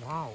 Wow.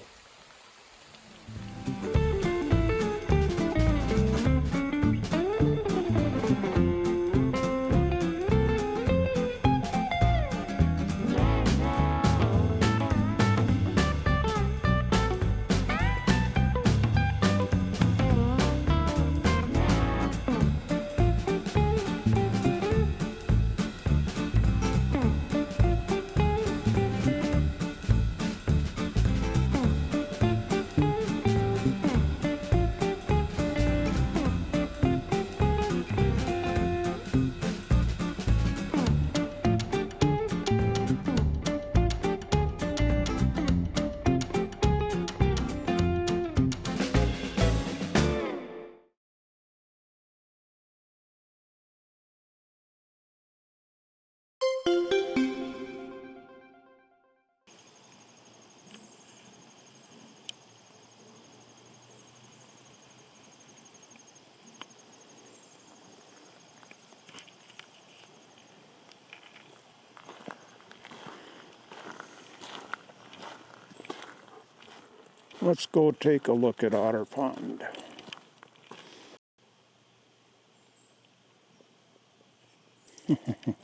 Let's go take a look at Otter Pond.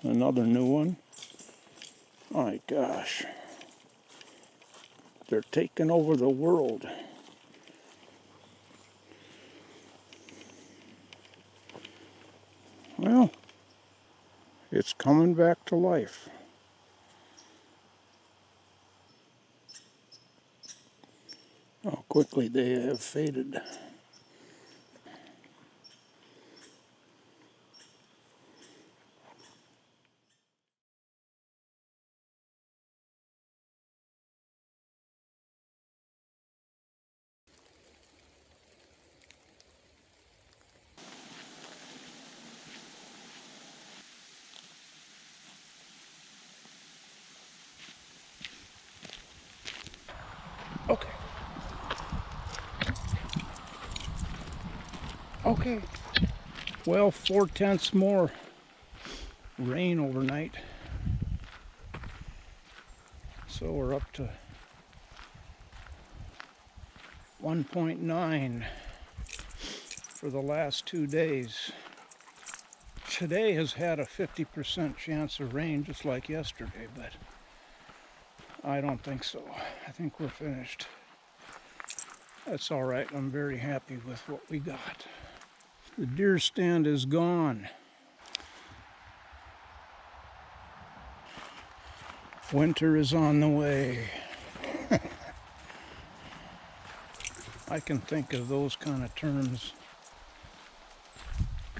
Another new one. My gosh. They're taking over the world. Well, it's coming back to life. How quickly they have faded. Okay. Okay. Well, 4/10 more rain overnight. So we're up to 1.9 for the last 2 days. Today has had a 50% chance of rain just like yesterday, but I don't think so. I think we're finished. That's all right. I'm very happy with what we got. The deer stand is gone. Winter is on the way. I can think of those kind of terms.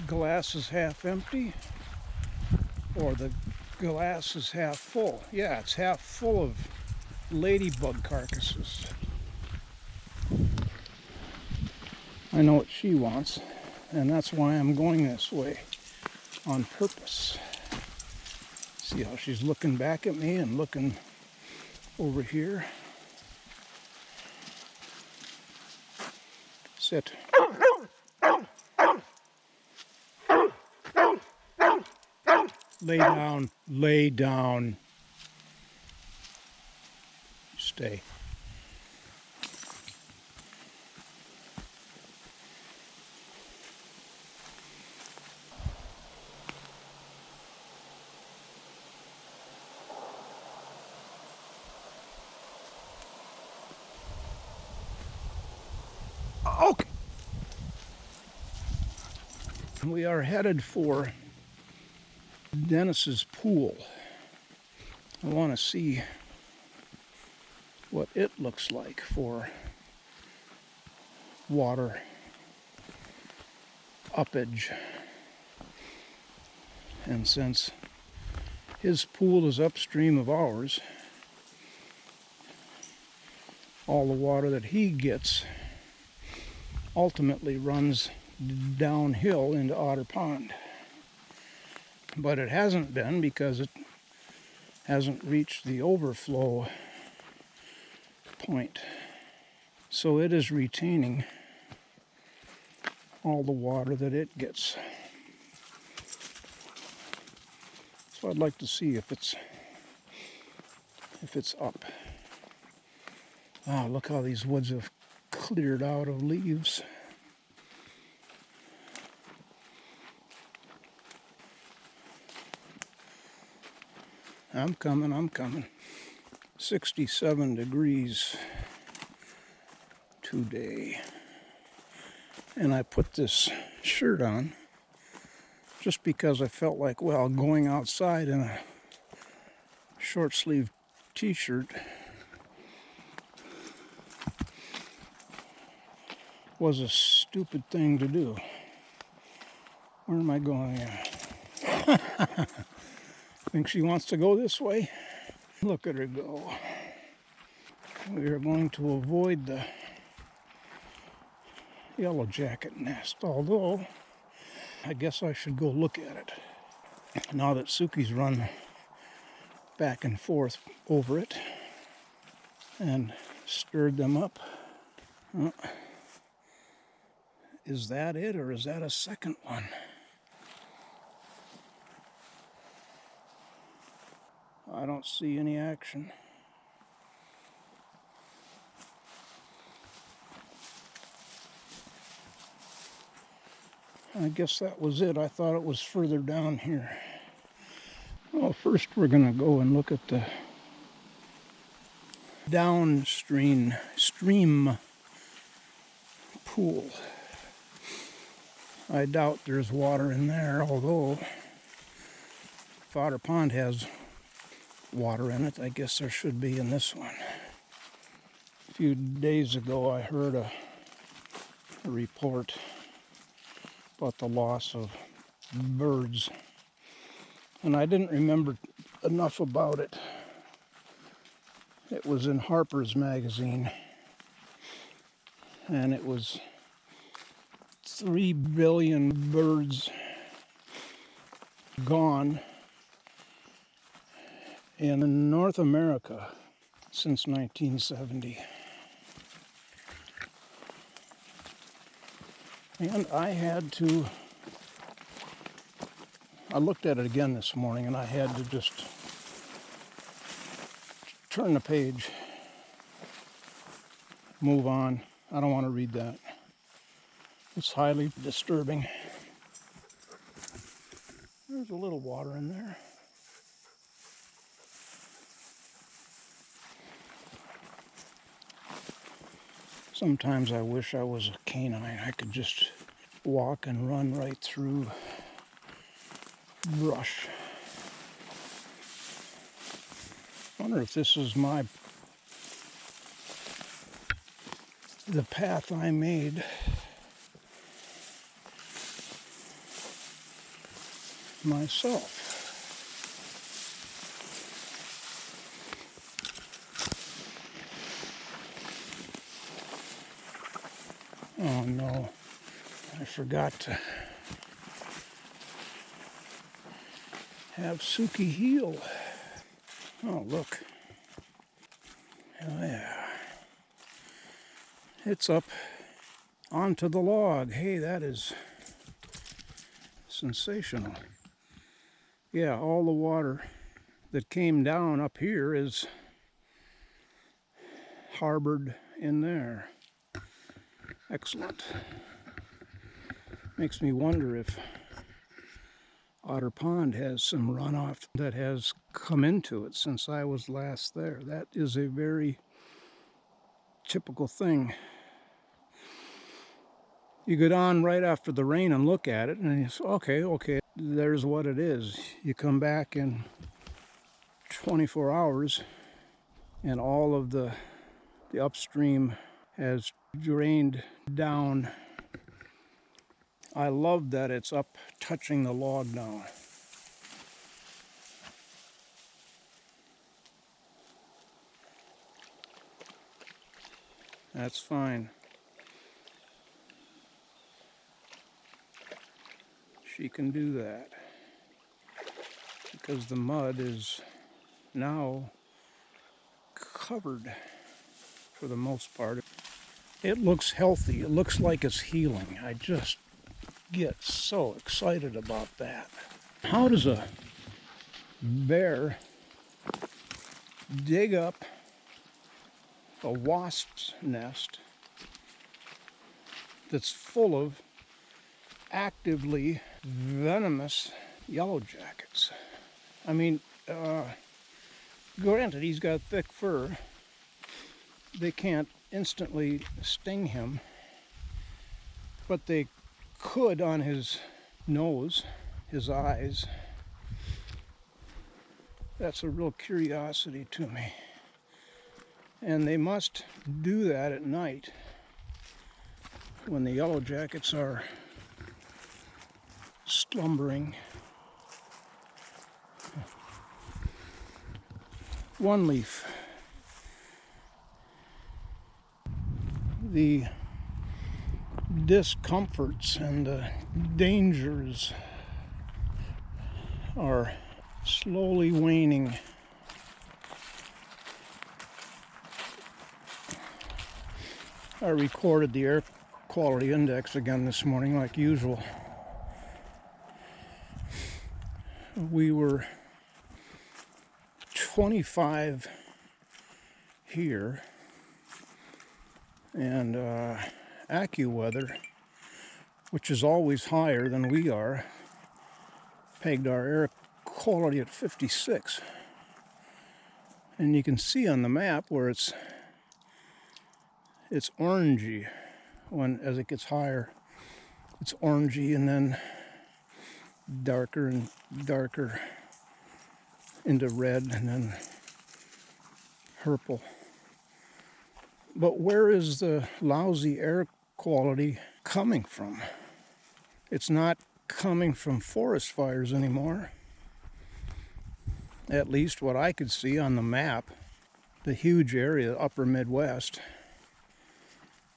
Glass is half empty, or the glass is half full. Yeah, it's half full of ladybug carcasses. I know what she wants, and that's why I'm going this way on purpose. See how she's looking back at me and looking over here. Sit. Lay down, lay down. Stay. Okay. We are headed for Dennis's pool. I want to see what it looks like for water uppage. And since his pool is upstream of ours, all the water that he gets ultimately runs downhill into Otter Pond. But it hasn't been because it hasn't reached the overflow point. So it is retaining all the water that it gets. So I'd like to see if it's up. Oh, look how these woods have cleared out of leaves. I'm coming. 67 degrees today. And I put this shirt on just because I felt like, well, going outside in a short sleeve t-shirt was a stupid thing to do. Where am I going? Think she wants to go this way? Look at her go. We are going to avoid the yellow jacket nest, although I guess I should go look at it now that Suki's run back and forth over it and stirred them up. Is that it, or is that a second one? I don't see any action. I guess that was it. I thought it was further down here. Well, first we're going to go and look at the downstream pool. I doubt there's water in there, although if Otter Pond has water in it, I guess there should be in this one. A few days ago I heard a report about the loss of birds, and I didn't remember enough about it. It was in Harper's Magazine, and it was 3 billion birds gone in North America since 1970. And I looked at it again this morning, and I had to just turn the page, move on. I don't want to read that. It's highly disturbing. There's a little water in there. Sometimes I wish I was a canine. I could just walk and run right through brush. I wonder if this is the path I made myself. Oh no, I forgot to have Suki heal. Oh, look. Oh yeah. It's up onto the log. Hey, that is sensational. Yeah, all the water that came down up here is harbored in there. Excellent. Makes me wonder if Otter Pond has some runoff that has come into it since I was last there. That is a very typical thing. You go down right after the rain and look at it, and you say, okay, there's what it is. You come back in 24 hours, and all of the upstream has drained down. I love that it's up touching the log now. That's fine. She can do that because the mud is now covered for the most part. It looks healthy. It looks like it's healing. I just get so excited about that. How does a bear dig up a wasp's nest that's full of actively venomous yellow jackets. I mean, granted, he's got thick fur. They can't instantly sting him, but they could on his nose, his eyes. That's a real curiosity to me. And they must do that at night when the yellow jackets are slumbering. One leaf. The discomforts and the dangers are slowly waning. I recorded the air quality index again this morning like usual. We were 25 here, and AccuWeather, which is always higher than we are, pegged our air quality at 56. And you can see on the map where it's orangey as it gets higher. It's orangey and then darker and darker into red and then purple. But where is the lousy air quality coming from? It's not coming from forest fires anymore. At least what I could see on the map, the huge area, upper Midwest.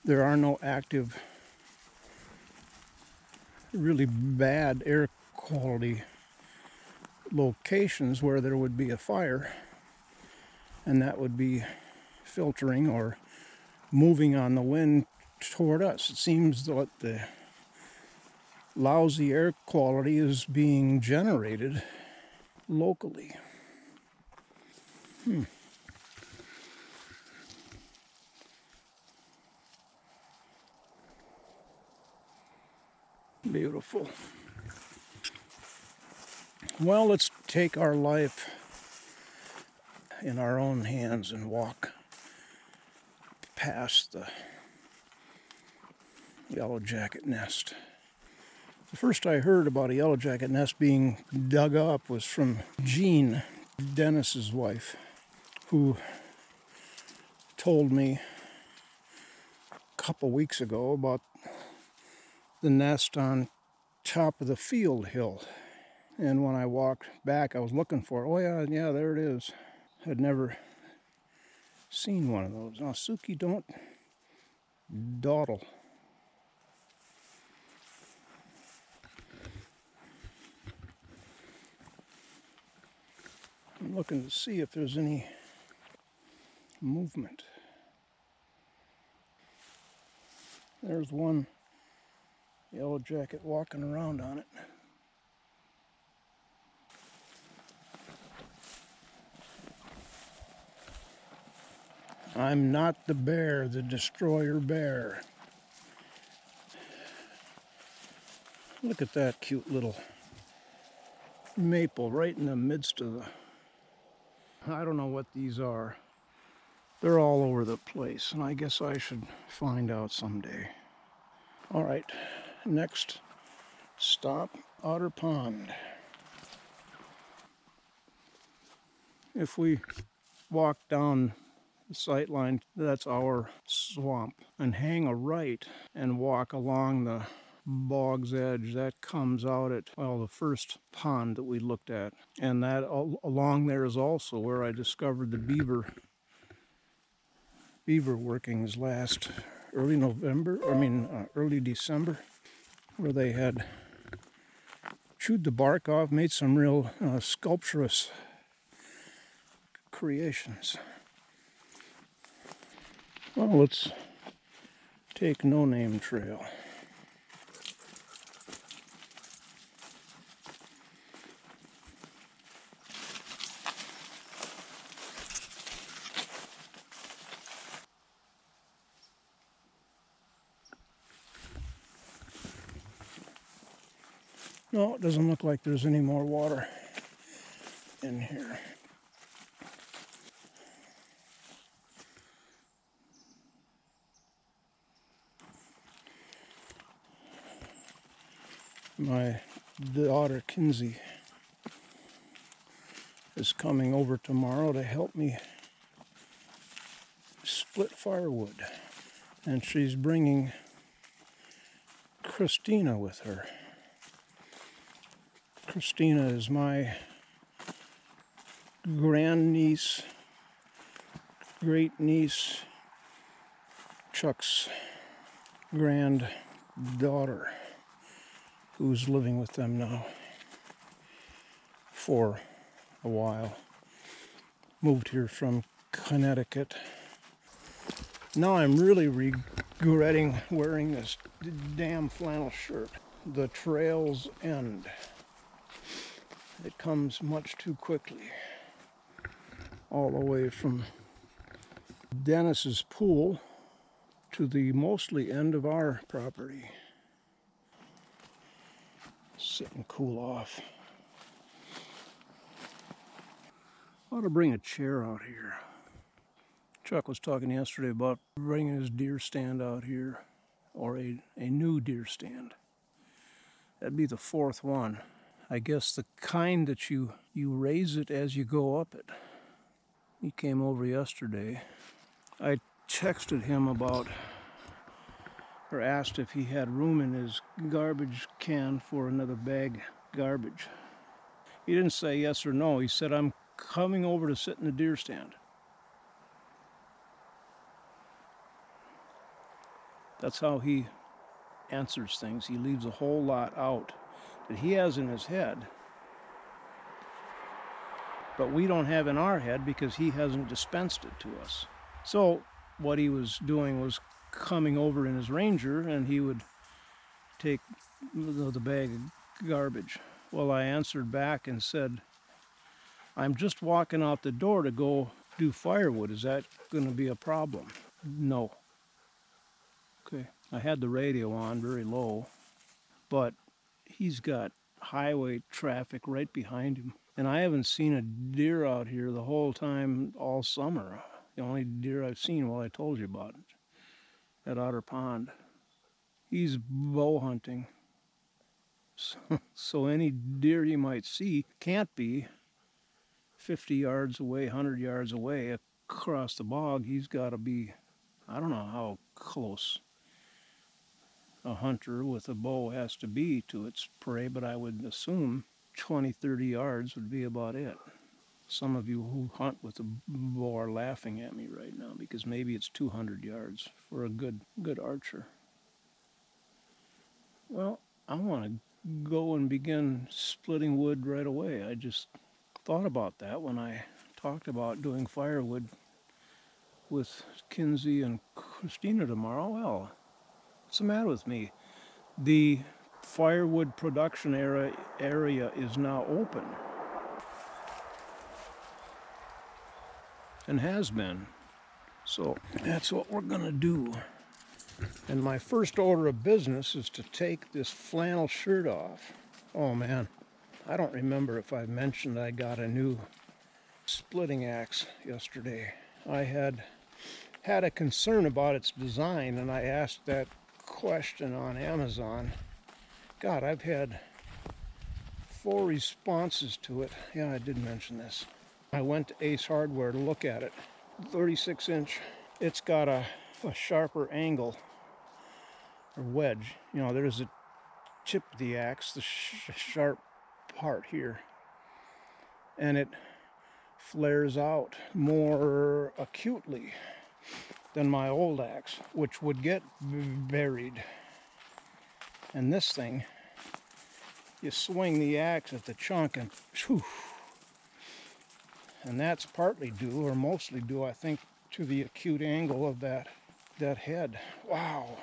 There are no active, really bad air quality locations where there would be a fire, and that would be filtering or moving on the wind toward us. It seems that the lousy air quality is being generated locally. Beautiful. Well, let's take our life in our own hands and walk past the yellow jacket nest. The first I heard about a yellow jacket nest being dug up was from Jean, Dennis's wife, who told me a couple weeks ago about the nest on top of the field hill. And when I walked back, I was looking for it. Oh yeah, there it is. I'd never seen one of those. Now, Suki, don't dawdle. I'm looking to see if there's any movement. There's one yellow jacket walking around on it. I'm not the bear, the destroyer bear. Look at that cute little maple right in the midst of the... I don't know what these are. They're all over the place, and I guess I should find out someday. All right, next stop, Otter Pond. If we walk down the sight line, that's our swamp, and hang a right and walk along the bog's edge, that comes out at, well, the first pond that we looked at. And that along there is also where I discovered the beaver workings last early December, where they had chewed the bark off, made some real sculpturous creations. Well, let's take No Name Trail. No, it doesn't look like there's any more water in here. My daughter Kinsey is coming over tomorrow to help me split firewood. And she's bringing Christina with her. Christina is my grandniece, great niece, Chuck's granddaughter, who's living with them now for a while. Moved here from Connecticut. Now I'm really regretting wearing this damn flannel shirt. The trail's end. It comes much too quickly. All the way from Dennis's pool to the mostly end of our property. Sit and cool off. I ought to bring a chair out here. Chuck was talking yesterday about bringing his deer stand out here, or a new deer stand. That'd be the fourth one. I guess the kind that you raise it as you go up it. He came over yesterday. I texted him about, or asked if he had room in his garbage can for another bag of garbage. He didn't say yes or no. He said, I'm coming over to sit in the deer stand. That's how he answers things. He leaves a whole lot out that he has in his head, but we don't have in our head because he hasn't dispensed it to us. So what he was doing was coming over in his Ranger, and he would take the bag of garbage. Well, I answered back and said, I'm just walking out the door to go do firewood. Is that going to be a problem? No. Okay. I had the radio on very low, but he's got highway traffic right behind him. And I haven't seen a deer out here the whole time all summer. The only deer I've seen, well, I told you about it, at Otter Pond. He's bow hunting. So any deer he might see can't be 50 yards away, 100 yards away across the bog. He's got to be, I don't know how close a hunter with a bow has to be to its prey, but I would assume 20, 30 yards would be about it. Some of you who hunt with a bow are laughing at me right now because maybe it's 200 yards for a good archer. Well, I want to go and begin splitting wood right away. I just thought about that when I talked about doing firewood with Kinsey and Christina tomorrow. Well, what's the matter with me? The firewood production area is now open and has been. So that's what we're gonna do. And my first order of business is to take this flannel shirt off. Oh man, I don't remember if I mentioned I got a new splitting axe yesterday. I had a concern about its design, and I asked that question on Amazon. God, I've had 4 responses to it. Yeah, I did mention this. I went to Ace Hardware to look at it. 36 inch. It's got a sharper angle, or wedge. You know, there's a tip of the axe, the sharp part here, and it flares out more acutely than my old axe, which would get buried. And this thing, you swing the axe at the chunk and whew. And that's partly due, or mostly due, I think, to the acute angle of that head. Wow.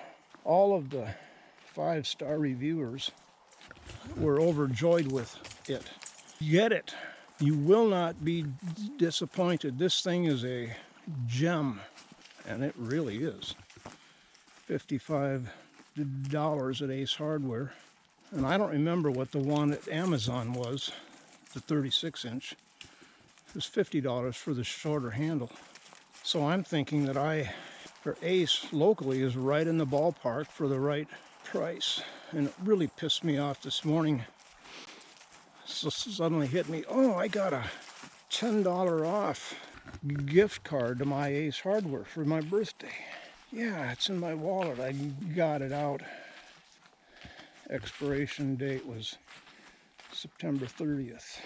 All of the 5-star reviewers were overjoyed with it. Get it. You will not be disappointed. This thing is a gem, and it really is. $55 at Ace Hardware. And I don't remember what the one at Amazon was, the 36-inch. It was $50 for the shorter handle. So I'm thinking that for Ace locally is right in the ballpark for the right price. And it really pissed me off this morning. So suddenly hit me, oh, I got a $10 off gift card to my Ace Hardware for my birthday. Yeah, it's in my wallet. I got it out. Expiration date was September 30th.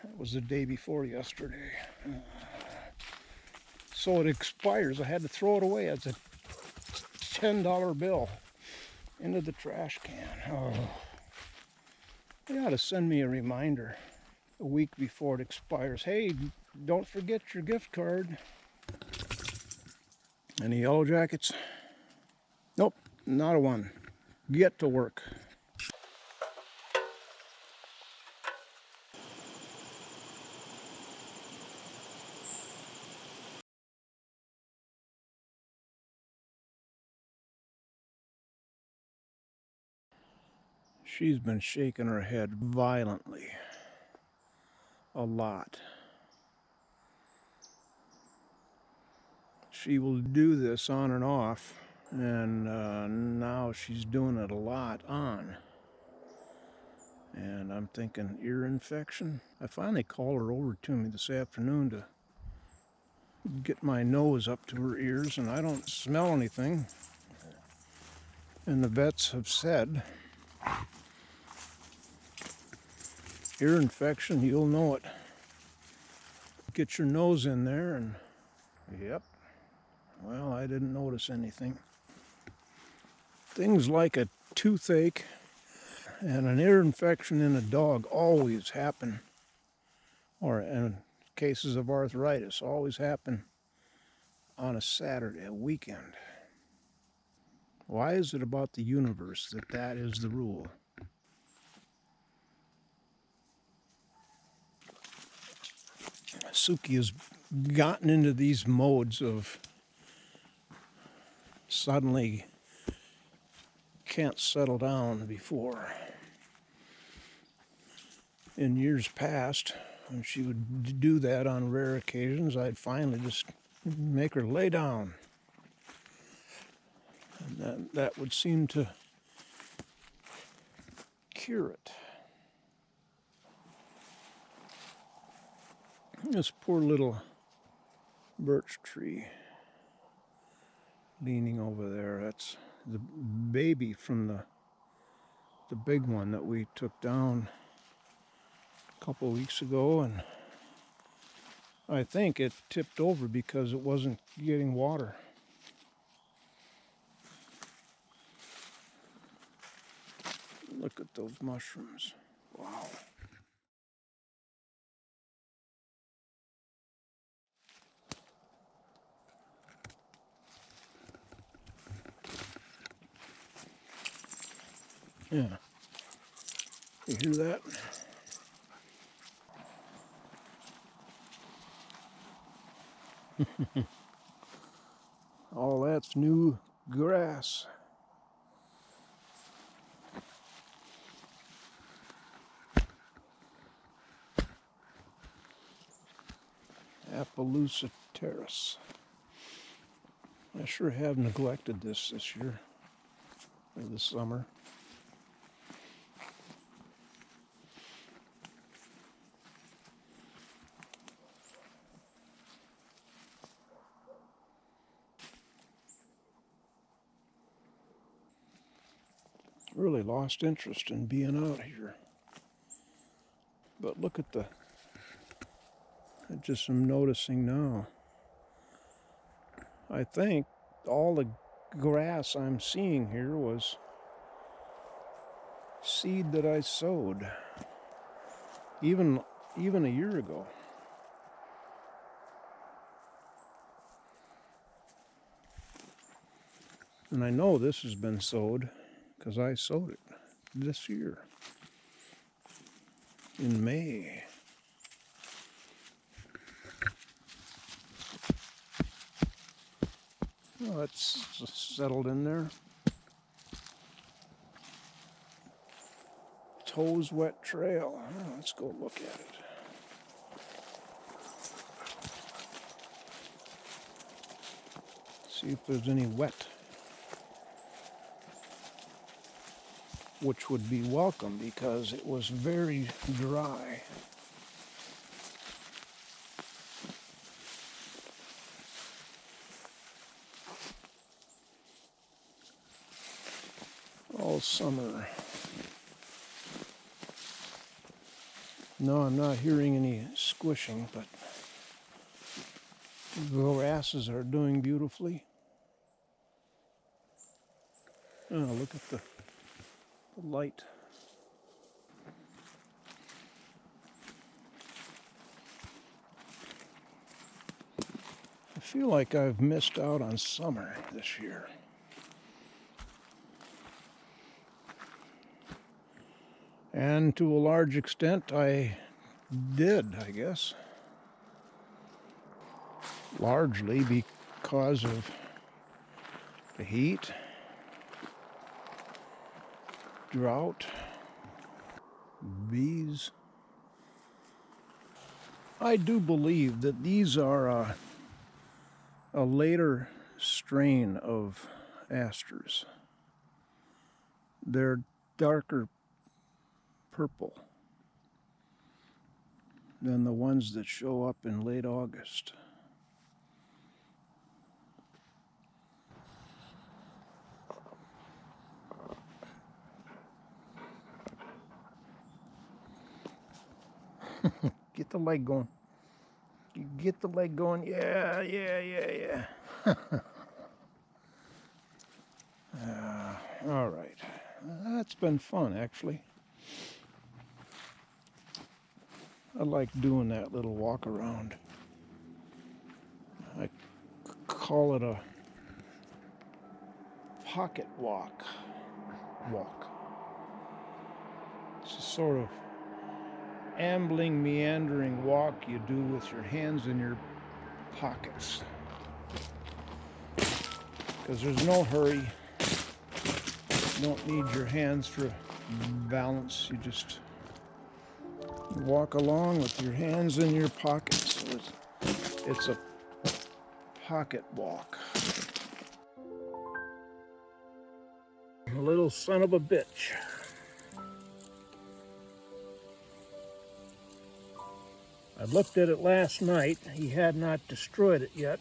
That was the day before yesterday. So it expires. I had to throw it away as a $10 bill into the trash can. Oh. They ought to send me a reminder a week before it expires. Hey, don't forget your gift card. Any yellow jackets? Nope, not a one. Get to work. She's been shaking her head violently. A lot. She will do this on and off, and now she's doing it a lot on. And I'm thinking ear infection. I finally called her over to me this afternoon to get my nose up to her ears, and I don't smell anything. And the vets have said, ear infection, you'll know it. Get your nose in there and, yep. Well, I didn't notice anything. Things like a toothache and an ear infection in a dog always happen, or in cases of arthritis, always happen on a Saturday, a weekend. Why is it about the universe that is the rule? Suki has gotten into these modes of suddenly can't settle down before. In years past, when she would do that on rare occasions, I'd finally just make her lay down. And that would seem to cure it. This poor little birch tree leaning over there, that's the baby from the big one that we took down a couple of weeks ago, and I think it tipped over because it wasn't getting water. Look at those mushrooms. Wow. Yeah. You hear that? All that's new grass. Appaloosa Terrace. I sure have neglected this year, or this summer. Really lost interest in being out here. But look at I just am noticing now. I think all the grass I'm seeing here was seed that I sowed even a year ago. And I know this has been sowed because I sowed it this year in May. Oh, it's settled in there. toes wet trail. Oh, let's go look at it. See if there's any wet, which would be welcome because it was very dry. All summer. No, I'm not hearing any squishing, but the grasses are doing beautifully. Oh, look at the light. I feel like I've missed out on summer this year. And to a large extent, I did, I guess. Largely because of the heat, drought, bees. I do believe that these are a later strain of asters. They're darker purple than the ones that show up in late August. Get the leg going. You get the leg going. Yeah. All right. That's been fun, actually. I like doing that little walk around. I call it a pocket walk. It's a sort of ambling, meandering walk you do with your hands in your pockets. Because there's no hurry. You don't need your hands for balance. You just walk along with your hands in your pockets. So it's a pocket walk. A little son of a bitch. I looked at it last night. He had not destroyed it yet.